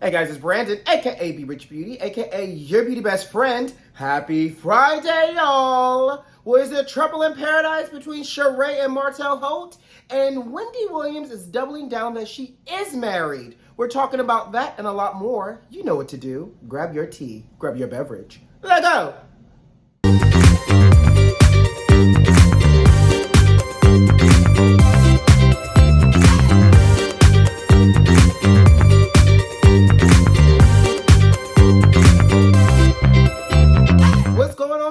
Hey guys, it's Brandon, aka B.Rich Beauty, aka your beauty best friend. Happy Friday, y'all! Was there trouble in paradise between Sheree and Martell Holt? And Wendy Williams is doubling down that she is married. We're talking about that and a lot more. You know what to do. Grab your tea, grab your beverage. Let's go!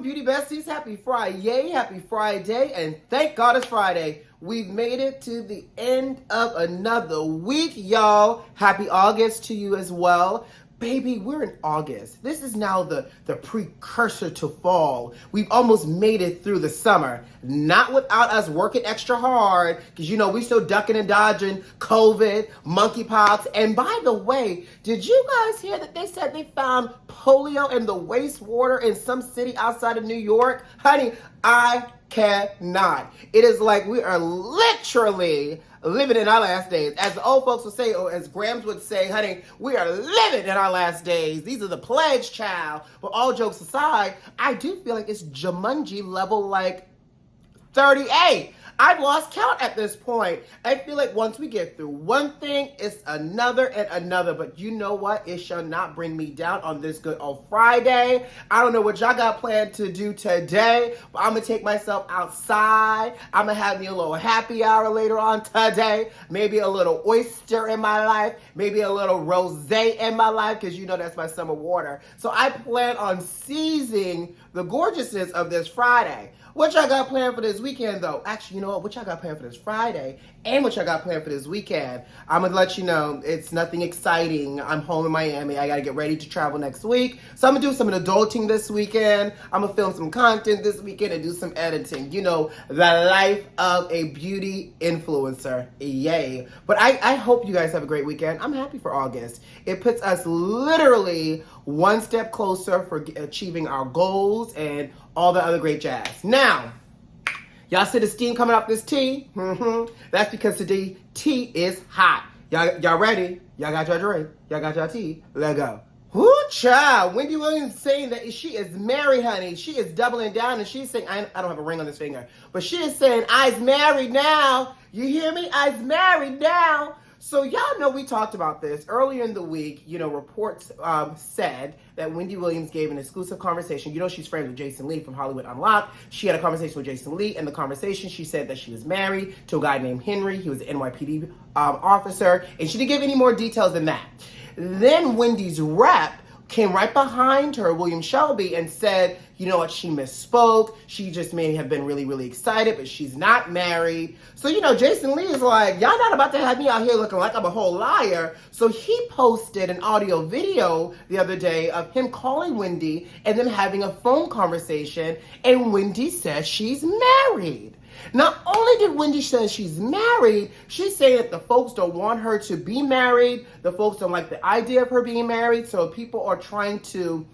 Beauty Besties, happy Friday, and thank God it's Friday. We've made it to the end of another week, y'all. Happy August to you as well. Baby, we're in August. This is now the precursor to fall. We've almost made it through the summer. Not without us working extra hard, because, you know, we still ducking and dodging COVID, monkeypox. And by the way, did you guys hear that they said they found polio in the wastewater in some city outside of New York? Honey, I cannot. It is like we are literally living in our last days. As the old folks would say, or as Grams would say, honey, we are living in our last days. These are the pledge, child. But all jokes aside, I do feel like it's Jumanji level like 38. I've lost count at this point. I feel like once we get through one thing, it's another and another. But you know what? It shall not bring me down on this good old Friday. I don't know what y'all got planned to do today, but I'm going to take myself outside. I'm going to have me a little happy hour later on today. Maybe a little oyster in my life. Maybe a little rosé in my life, because you know that's my summer water. So I plan on seizing the gorgeousness of this Friday. What y'all got planned for this weekend, though? Actually, you know what? What y'all got planned for this Friday and what y'all got planned for this weekend? I'm going to let you know it's nothing exciting. I'm home in Miami. I got to get ready to travel next week. So I'm going to do some adulting this weekend. I'm going to film some content this weekend and do some editing. You know, the life of a beauty influencer. Yay. But I hope you guys have a great weekend. I'm happy for August. It puts us literally one step closer for achieving our goals and all the other great jazz. Now, y'all see the steam coming off this tea? That's because today tea is hot. Y'all ready? Y'all got your drink? Y'all got your tea? Let's go. Whoo, child. Wendy Williams is saying that she is married, honey. She is doubling down, and she's saying, I don't have a ring on this finger, but she is saying, I's married now. You hear me? I's married now. So y'all know we talked about this earlier in the week. You know, reports said that Wendy Williams gave an exclusive conversation. You know, she's friends with Jason Lee from Hollywood Unlocked. She had a conversation with Jason Lee. In the conversation, she said that she was married to a guy named Henry. He was an NYPD officer. And she didn't give any more details than that. Then Wendy's rep came right behind her, William Shelby, and said, you know what, she misspoke. She just may have been really, really excited, but she's not married. So, you know, Jason Lee is like, y'all not about to have me out here looking like I'm a whole liar. So he posted an audio video the other day of him calling Wendy and them having a phone conversation, and Wendy says she's married. Not only did Wendy say she's married, she's saying that the folks don't want her to be married. The folks don't like the idea of her being married. So people are trying to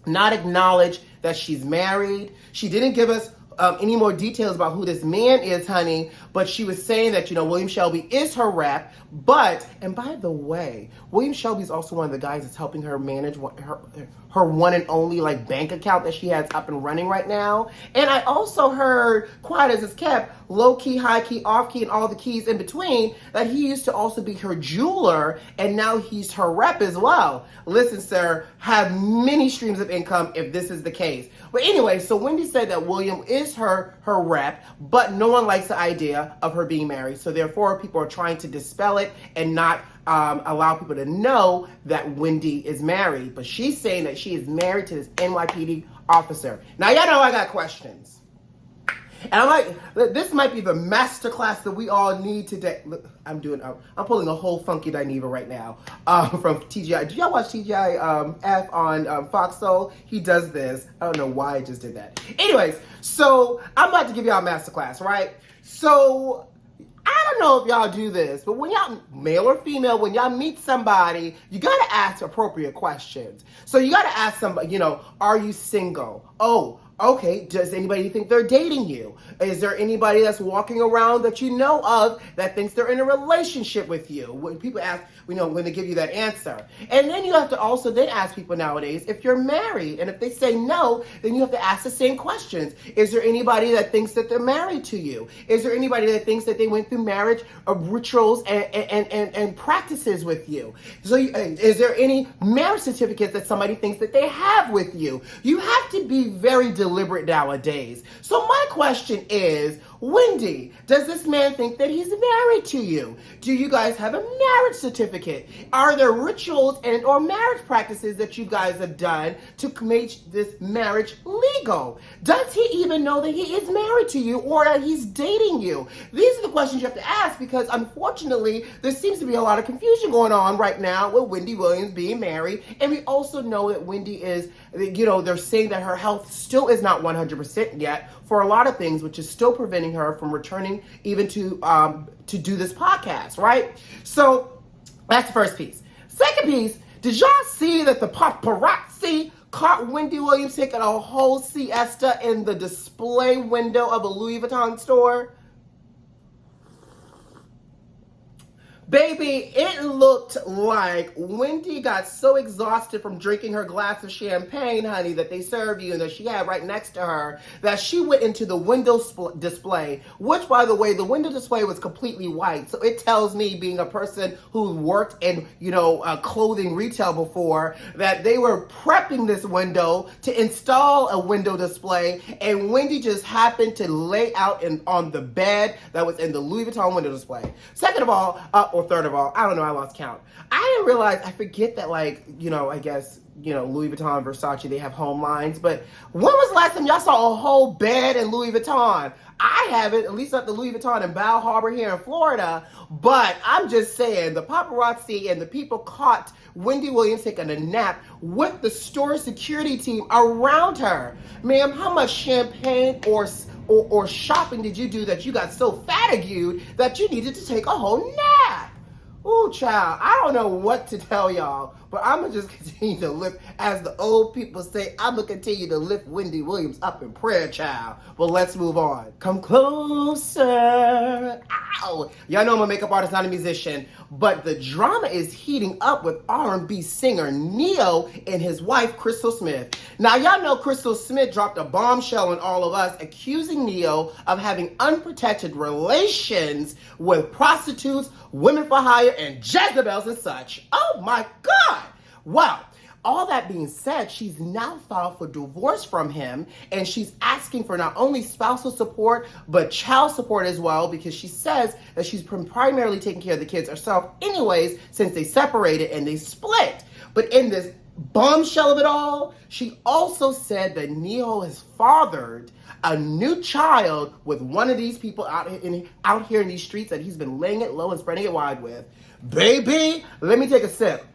not acknowledge that she's married. She didn't give us any more details about who this man is, honey, but she was saying that, you know, William Shelby is her rep, but, and by the way, William Shelby is also one of the guys that's helping her manage her one and only, like, bank account that she has up and running right now. And I also heard, quiet as it's kept, low key, high key, off key, and all the keys in between, that he used to also be her jeweler, and now he's her rep as well. Listen, sir, have many streams of income if this is the case. But anyway, so Wendy said that William is her rep, but no one likes the idea of her being married. So therefore, people are trying to dispel it and not allow people to know that Wendy is married. But she's saying that she is married to this NYPD officer. Now, y'all know I got questions. And I'm like, this might be the masterclass that we all need today. Look, I'm pulling a whole funky Dineva right now from TGI. Do y'all watch TGI F on Fox Soul? He does this. I don't know why I just did that. Anyways, so I'm about to give y'all a masterclass, right? So I don't know if y'all do this, but when y'all, male or female, when y'all meet somebody, you gotta ask appropriate questions. So you gotta ask somebody, you know, are you single? Oh, okay, does anybody think they're dating you? Is there anybody that's walking around that you know of that thinks they're in a relationship with you? When people ask, when they give you that answer. And then you have to also then ask people nowadays if you're married. And if they say no, then you have to ask the same questions. Is there anybody that thinks that they're married to you? Is there anybody that thinks that they went through marriage rituals and practices with you? So is there any marriage certificates that somebody thinks that they have with you? You have to be very deliberate nowadays. So my question is, Wendy, does this man think that he's married to you? Do you guys have a marriage certificate? Are there rituals and or marriage practices that you guys have done to make this marriage legal? Does he even know that he is married to you or that he's dating you? These are the questions you have to ask, because unfortunately there seems to be a lot of confusion going on right now with Wendy Williams being married. And we also know that Wendy is, they're saying that her health still is not 100% yet for a lot of things, which is still preventing her from returning even to do this podcast, right? So that's the first piece. Second piece, did y'all see that the paparazzi caught Wendy Williams taking a whole siesta in the display window of a Louis Vuitton store? Baby, it looked like Wendy got so exhausted from drinking her glass of champagne, honey, that they served you and that she had right next to her, that she went into the window display, which, by the way, the window display was completely white. So it tells me, being a person who worked in, clothing retail before, that they were prepping this window to install a window display, and Wendy just happened to lay out on the bed that was in the Louis Vuitton window display. Second of all, or third of all, I don't know, I lost count. I didn't realize, I forget that, I guess, Louis Vuitton, Versace, they have home lines, but when was the last time y'all saw a whole bed in Louis Vuitton? I haven't, at least at the Louis Vuitton in Bal Harbor here in Florida, but I'm just saying, the paparazzi and the people caught Wendy Williams taking a nap with the store security team around her. Ma'am, how much champagne or shopping did you do that you got so fatigued that you needed to take a whole nap? Ooh, child, I don't know what to tell y'all, but I'm going to just continue to lift, as the old people say, I'm going to continue to lift Wendy Williams up in prayer, child. But let's move on. Come closer. Ow. Y'all know I'm a makeup artist, not a musician, but the drama is heating up with R&B singer Ne-Yo and his wife, Crystal Smith. Now, y'all know Crystal Smith dropped a bombshell on all of us, accusing Ne-Yo of having unprotected relations with prostitutes, women for hire, and Jezebels and such. Oh my God. Well, all that being said, she's now filed for divorce from him, and she's asking for not only spousal support, but child support as well, because she says that she's primarily taking care of the kids herself anyways, since they separated and they split. But in this bombshell of it all, she also said that Ne-Yo has fathered a new child with one of these people out here in these streets that he's been laying it low and spreading it wide with. Baby, let me take a sip,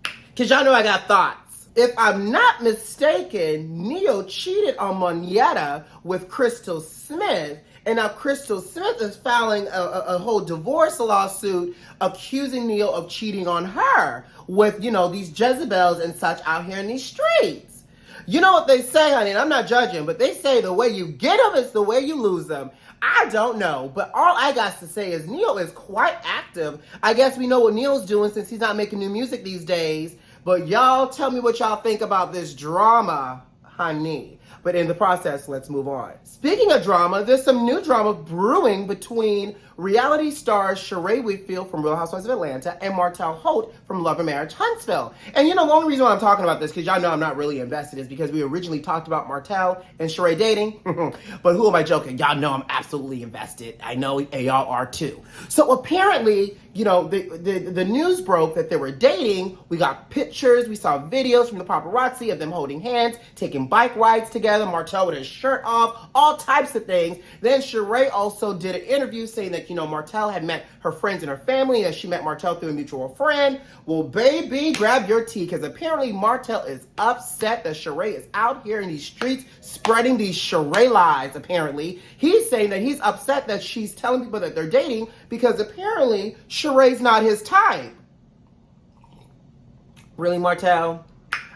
because y'all know I got thoughts. If I'm not mistaken, Ne-Yo cheated on Monietta with Crystal Smith, and now Crystal Smith is filing a whole divorce lawsuit accusing Ne-Yo of cheating on her with, these Jezebels and such out here in these streets. You know what they say, honey, and I'm not judging, but they say the way you get them is the way you lose them. I don't know, but all I got to say is Ne-Yo is quite active. I guess we know what Ne-Yo's doing since he's not making new music these days. But y'all tell me what y'all think about this drama, honey. But in the process, let's move on. Speaking of drama, there's some new drama brewing between reality stars Sheree Whitfield from Real Housewives of Atlanta and Martell Holt from Love and Marriage Huntsville. And the only reason why I'm talking about this, because y'all know I'm not really invested, is because we originally talked about Martell and Shereé dating. But who am I joking? Y'all know I'm absolutely invested. I know y'all are too. So apparently, the news broke that they were dating. We got pictures, we saw videos from the paparazzi of them holding hands, taking bike rides together, Martell with his shirt off, all types of things. Then Shereé also did an interview saying that, Martell had met her friends and her family, and that she met Martell through a mutual friend. Well, baby, grab your tea, because apparently Martell is upset that Shereé is out here in these streets spreading these Shereé lies, apparently. He's saying that he's upset that she's telling people that they're dating because apparently Shereé's not his type. Really, Martell?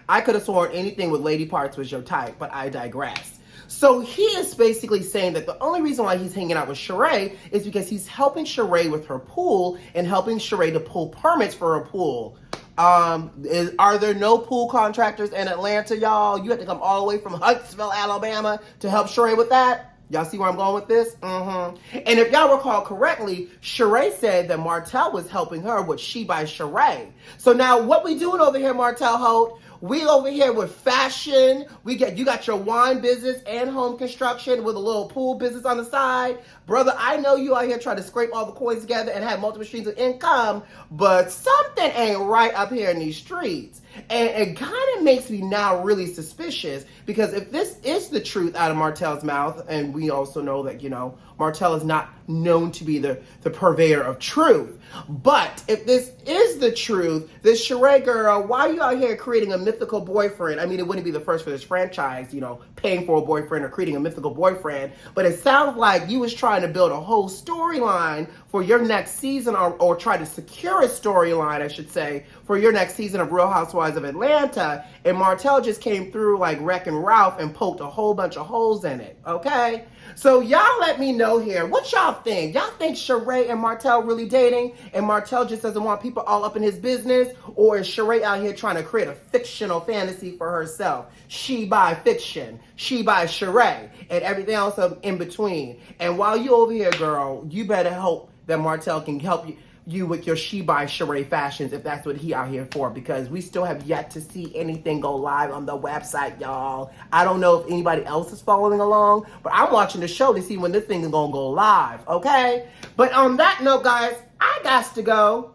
I could have sworn anything with lady parts was your type, but I digress. So he is basically saying that the only reason why he's hanging out with Shereé is because he's helping Shereé with her pool and helping Shereé to pull permits for her pool. Are there no pool contractors in Atlanta, y'all? You have to come all the way from Huntsville, Alabama to help Shereé with that? Y'all see where I'm going with this? And if y'all recall correctly, Shereé said that Martell was helping her with She by Shereé. So now what we doing over here, Martell Holt? We over here with fashion. You got your wine business and home construction with a little pool business on the side. Brother, I know you out here trying to scrape all the coins together and have multiple streams of income, but something ain't right up here in these streets. And it kind of makes me now really suspicious, because if this is the truth out of Martell's mouth, and we also know that, you know, Martell is not known to be the purveyor of truth. But if this is the truth, this Shereé girl, why are you out here creating a mythical boyfriend? I mean, it wouldn't be the first for this franchise, you know, paying for a boyfriend or creating a mythical boyfriend. But it sounds like you was trying to build a whole storyline for your next season, or try to secure a storyline, I should say, for your next season of Real Housewives of Atlanta. And Martell just came through like Wreck-It Ralph and poked a whole bunch of holes in it, okay? So y'all let me know here. What y'all think? Y'all think Shereé and Martell really dating and Martell just doesn't want people all up in his business? Or is Shereé out here trying to create a fictional fantasy for herself? She by fiction, she by Shereé, and everything else in between. And while you over here, girl, you better hope that Martell can help you with your She by Shereé fashions, if that's what he out here for, because we still have yet to see anything go live on the website, y'all. I don't know if anybody else is following along, but I'm watching the show to see when this thing is gonna go live, okay? But on that note, guys, I got to go.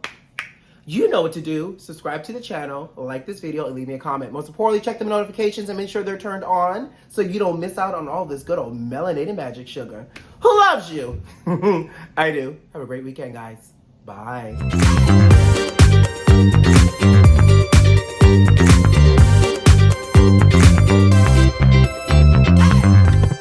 You know what to do. Subscribe to the channel, like this video, and leave me a comment. Most importantly, check the notifications and make sure they're turned on so you don't miss out on all this good old melanated magic sugar. Who loves you? I do. Have a great weekend, guys. Bye.